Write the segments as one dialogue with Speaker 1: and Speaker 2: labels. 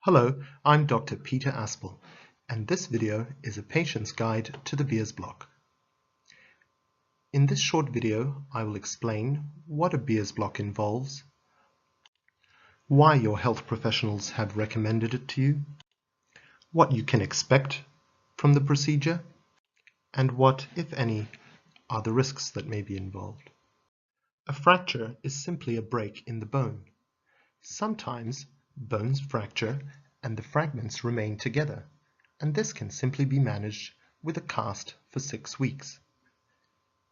Speaker 1: Hello, I'm Dr. Peter Aspel, and this video is a patient's guide to the Bier's block. In this short video, I will explain what a Bier's block involves, why your health professionals have recommended it to you, what you can expect from the procedure, and what, if any, are the risks that may be involved. A fracture is simply a break in the bone. Sometimes bones fracture and the fragments remain together, and this can simply be managed with a cast for 6 weeks.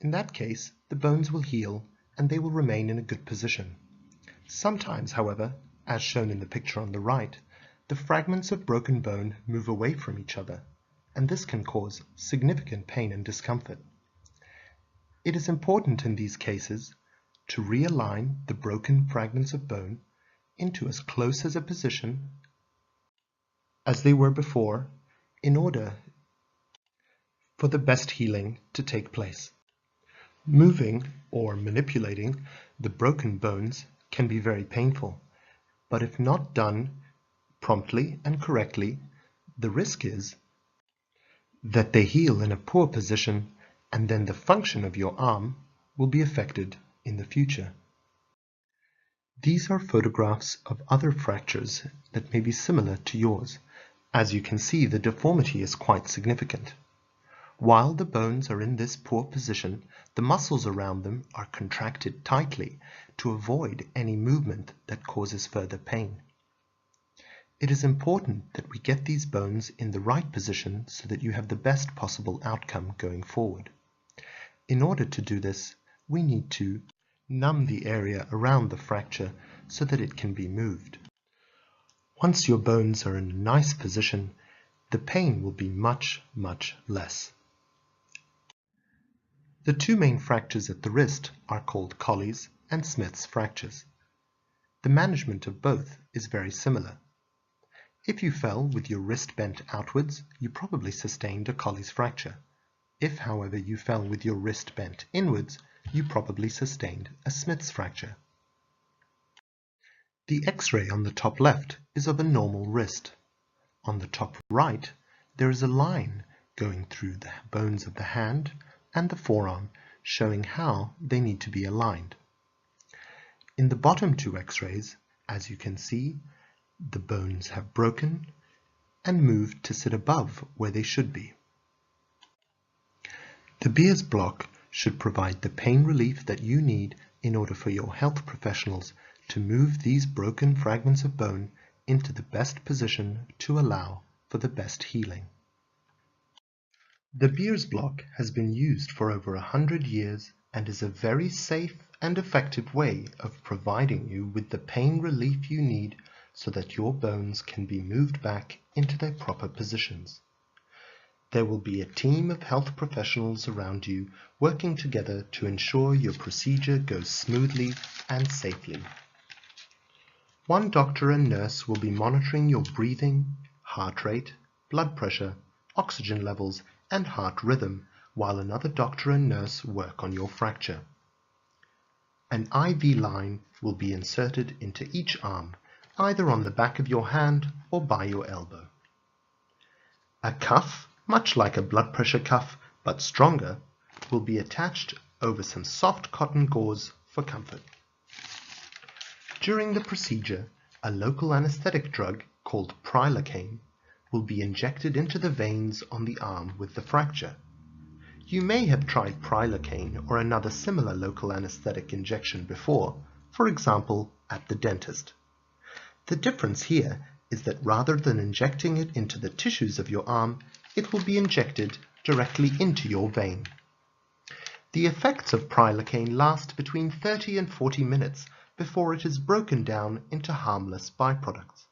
Speaker 1: In that case, the bones will heal and they will remain in a good position. Sometimes, however, as shown in the picture on the right, the fragments of broken bone move away from each other, and this can cause significant pain and discomfort. It is important in these cases to realign the broken fragments of bone into as close as a position as they were before in order for the best healing to take place. Moving or manipulating the broken bones can be very painful, but if not done promptly and correctly, the risk is that they heal in a poor position and then the function of your arm will be affected in the future. These are photographs of other fractures that may be similar to yours. As you can see, the deformity is quite significant. While the bones are in this poor position, the muscles around them are contracted tightly to avoid any movement that causes further pain. It is important that we get these bones in the right position so that you have the best possible outcome going forward. In order to do this, we need to numb the area around the fracture so that it can be moved. Once your bones are in a nice position, the pain will be much less. The two main fractures at the wrist are called Colles and Smith's fractures. The management of both is very similar. If you fell with your wrist bent outwards, you probably sustained a Colles fracture. If, however, you fell with your wrist bent inwards, you probably sustained a Smith's fracture. The X-ray on the top left is of a normal wrist. On the top right, there is a line going through the bones of the hand and the forearm, showing how they need to be aligned. In the bottom two X-rays, as you can see, the bones have broken and moved to sit above where they should be. The Bier's block should provide the pain relief that you need in order for your health professionals to move these broken fragments of bone into the best position to allow for the best healing. The Bier's block has been used for over 100 years and is a very safe and effective way of providing you with the pain relief you need so that your bones can be moved back into their proper positions. There will be a team of health professionals around you working together to ensure your procedure goes smoothly and safely. One doctor and nurse will be monitoring your breathing, heart rate, blood pressure, oxygen levels, and heart rhythm, while another doctor and nurse work on your fracture. An IV line will be inserted into each arm, either on the back of your hand or by your elbow. A cuff, much like a blood pressure cuff but stronger, will be attached over some soft cotton gauze for comfort. During the procedure, a local anesthetic drug called prilocaine will be injected into the veins on the arm with the fracture. You may have tried prilocaine or another similar local anesthetic injection before, for example, at the dentist. The difference here is that rather than injecting it into the tissues of your arm, it will be injected directly into your vein. The effects of prilocaine last between 30 and 40 minutes before it is broken down into harmless byproducts.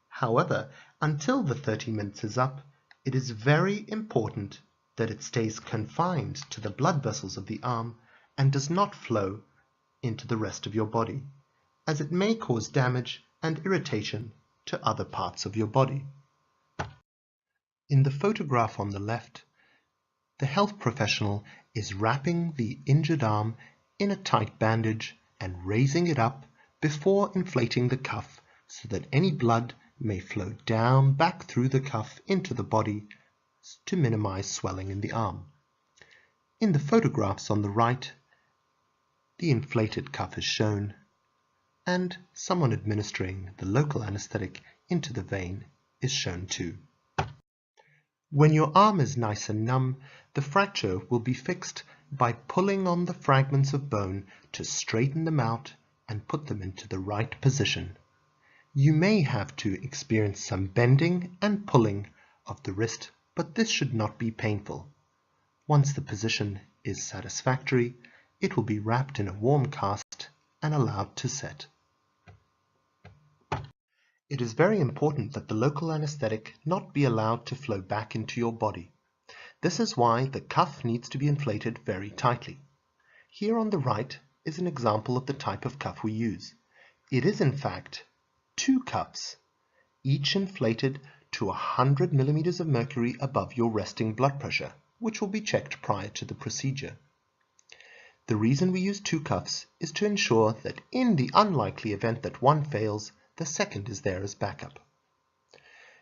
Speaker 1: However, until the 30 minutes is up, it is very important that it stays confined to the blood vessels of the arm and does not flow into the rest of your body, as it may cause damage and irritation to other parts of your body. In the photograph on the left, the health professional is wrapping the injured arm in a tight bandage and raising it up before inflating the cuff so that any blood may flow down back through the cuff into the body to minimize swelling in the arm. In the photographs on the right, the inflated cuff is shown, and someone administering the local anesthetic into the vein is shown too. When your arm is nice and numb, the fracture will be fixed by pulling on the fragments of bone to straighten them out and put them into the right position. You may have to experience some bending and pulling of the wrist, but this should not be painful. Once the position is satisfactory, it will be wrapped in a warm cast and allowed to set. It is very important that the local anesthetic not be allowed to flow back into your body. This is why the cuff needs to be inflated very tightly. Here on the right is an example of the type of cuff we use. It is in fact 2 cuffs, each inflated to 100 millimeters of mercury above your resting blood pressure, which will be checked prior to the procedure. The reason we use 2 cuffs is to ensure that in the unlikely event that one fails, the second is there as backup.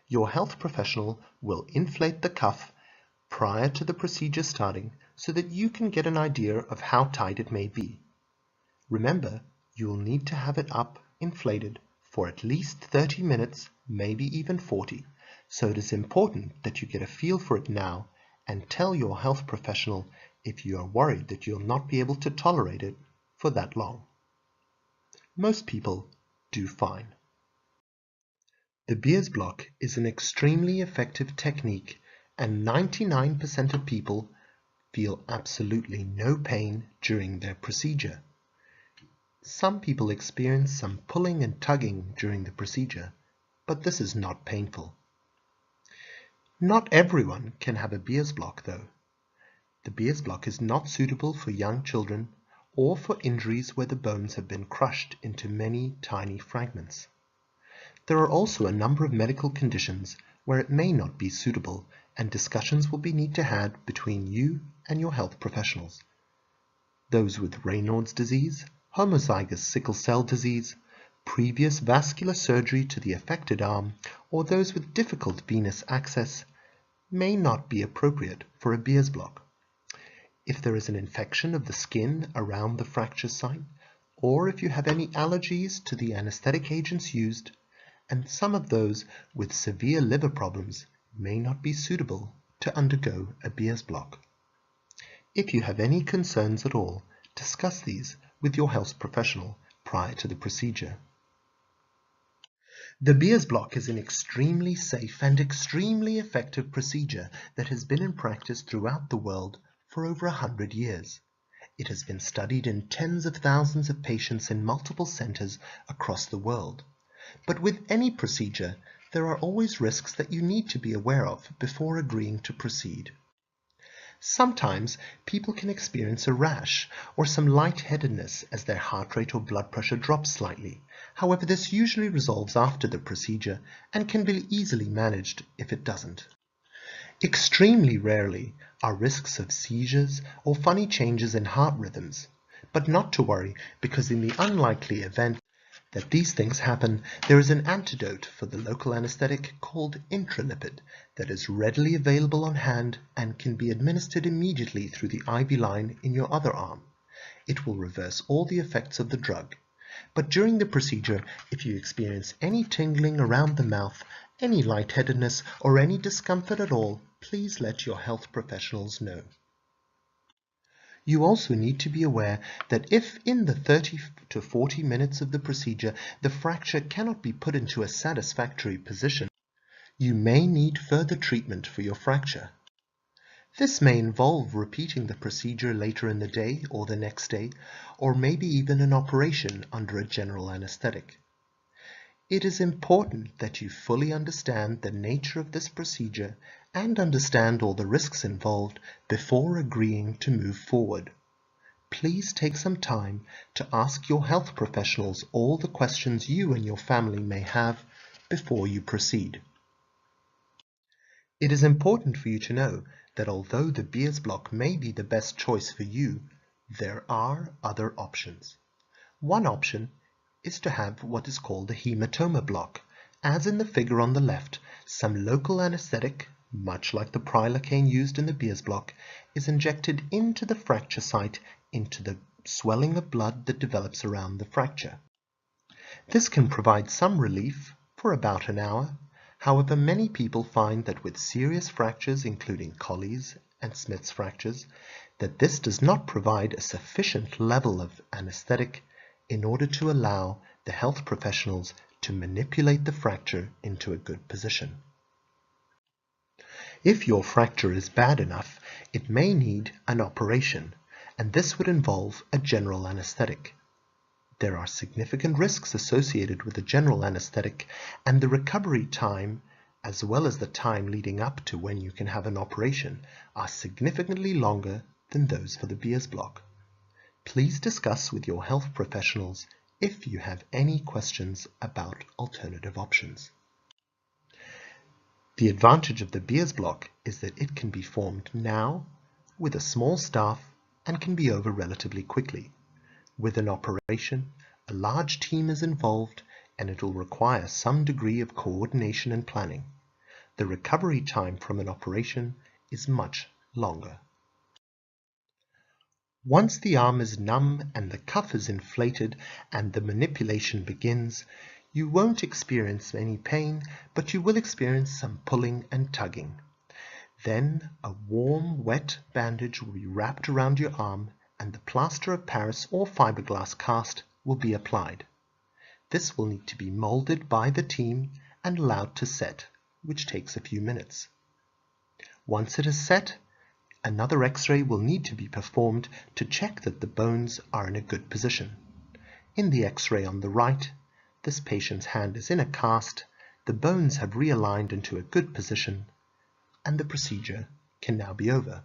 Speaker 1: Your health professional will inflate the cuff prior to the procedure starting so that you can get an idea of how tight it may be. Remember, you will need to have it up inflated for at least 30 minutes, maybe even 40, so it is important that you get a feel for it now and tell your health professional if you are worried that you'll not be able to tolerate it for that long. Most people do fine. The Bier's block is an extremely effective technique, and 99% of people feel absolutely no pain during their procedure. Some people experience some pulling and tugging during the procedure, but this is not painful. Not everyone can have a Bier's block though. The Bier's block is not suitable for young children or for injuries where the bones have been crushed into many tiny fragments. There are also a number of medical conditions where it may not be suitable, and discussions will be need to had between you and your health professionals. Those with Raynaud's disease, homozygous sickle cell disease, previous vascular surgery to the affected arm, or those with difficult venous access may not be appropriate for a Bier's block. If there is an infection of the skin around the fracture site, or if you have any allergies to the anesthetic agents used, and some of those with severe liver problems may not be suitable to undergo a Bier's block. If you have any concerns at all, discuss these with your health professional prior to the procedure. The Bier's block is an extremely safe and extremely effective procedure that has been in practice throughout the world for over 100 years. It has been studied in tens of thousands of patients in multiple centers across the world. But with any procedure, there are always risks that you need to be aware of before agreeing to proceed. Sometimes people can experience a rash or some lightheadedness as their heart rate or blood pressure drops slightly. However, this usually resolves after the procedure and can be easily managed if it doesn't. Extremely rarely are risks of seizures or funny changes in heart rhythms, but not to worry, because in the unlikely event that these things happen, there is an antidote for the local anesthetic called intralipid that is readily available on hand and can be administered immediately through the IV line in your other arm. It will reverse all the effects of the drug. But during the procedure, if you experience any tingling around the mouth, any lightheadedness, or any discomfort at all, please let your health professionals know. You also need to be aware that if in the 30 to 40 minutes of the procedure the fracture cannot be put into a satisfactory position, you may need further treatment for your fracture. This may involve repeating the procedure later in the day or the next day, or maybe even an operation under a general anesthetic. It is important that you fully understand the nature of this procedure and understand all the risks involved before agreeing to move forward. Please take some time to ask your health professionals all the questions you and your family may have before you proceed. It is important for you to know that although the Bier's block may be the best choice for you, there are other options. One option is to have what is called a hematoma block, As in the figure on the left, some local anesthetic, much like the prilocaine used in the Bier's block, is injected into the fracture site into the swelling of blood that develops around the fracture. This can provide some relief for about an hour. However, many people find that with serious fractures, including Colley's and Smith's fractures, that this does not provide a sufficient level of anesthetic in order to allow the health professionals to manipulate the fracture into a good position. If your fracture is bad enough, it may need an operation, and this would involve a general anesthetic. There are significant risks associated with a general anesthetic, and the recovery time, as well as the time leading up to when you can have an operation, are significantly longer than those for the Bier's block. Please discuss with your health professionals if you have any questions about alternative options. The advantage of the Bier's block is that it can be formed now with a small staff and can be over relatively quickly. With an operation, a large team is involved and it will require some degree of coordination and planning. The recovery time from an operation is much longer. Once the arm is numb and the cuff is inflated and the manipulation begins, you won't experience any pain, but you will experience some pulling and tugging. Then a warm, wet bandage will be wrapped around your arm and the plaster of Paris or fiberglass cast will be applied. This will need to be molded by the team and allowed to set, which takes a few minutes. Once it is set, another X-ray will need to be performed to check that the bones are in a good position. In the X-ray on the right, this patient's hand is in a cast, the bones have realigned into a good position, and the procedure can now be over.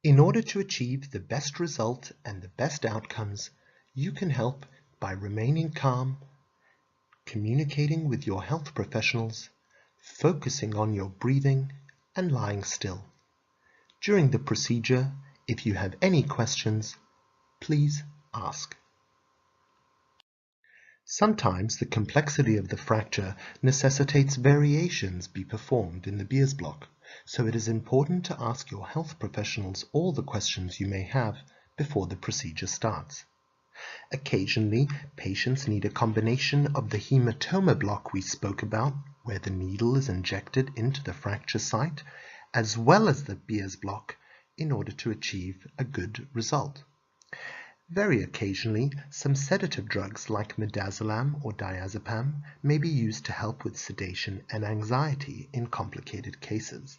Speaker 1: In order to achieve the best result and the best outcomes, you can help by remaining calm, communicating with your health professionals, focusing on your breathing, and lying still. During the procedure, if you have any questions, please ask. Sometimes the complexity of the fracture necessitates variations be performed in the Bier's block, so it is important to ask your health professionals all the questions you may have before the procedure starts. Occasionally, patients need a combination of the hematoma block we spoke about, where the needle is injected into the fracture site, as well as the Bier's block in order to achieve a good result. Very occasionally, some sedative drugs like midazolam or diazepam may be used to help with sedation and anxiety in complicated cases.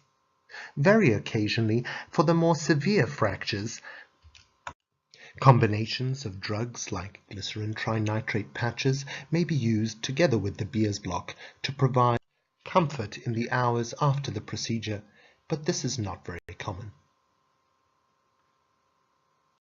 Speaker 1: Very occasionally, for the more severe fractures, combinations of drugs like glycerin trinitrate patches may be used together with the Bier's block to provide comfort in the hours after the procedure, but this is not very common.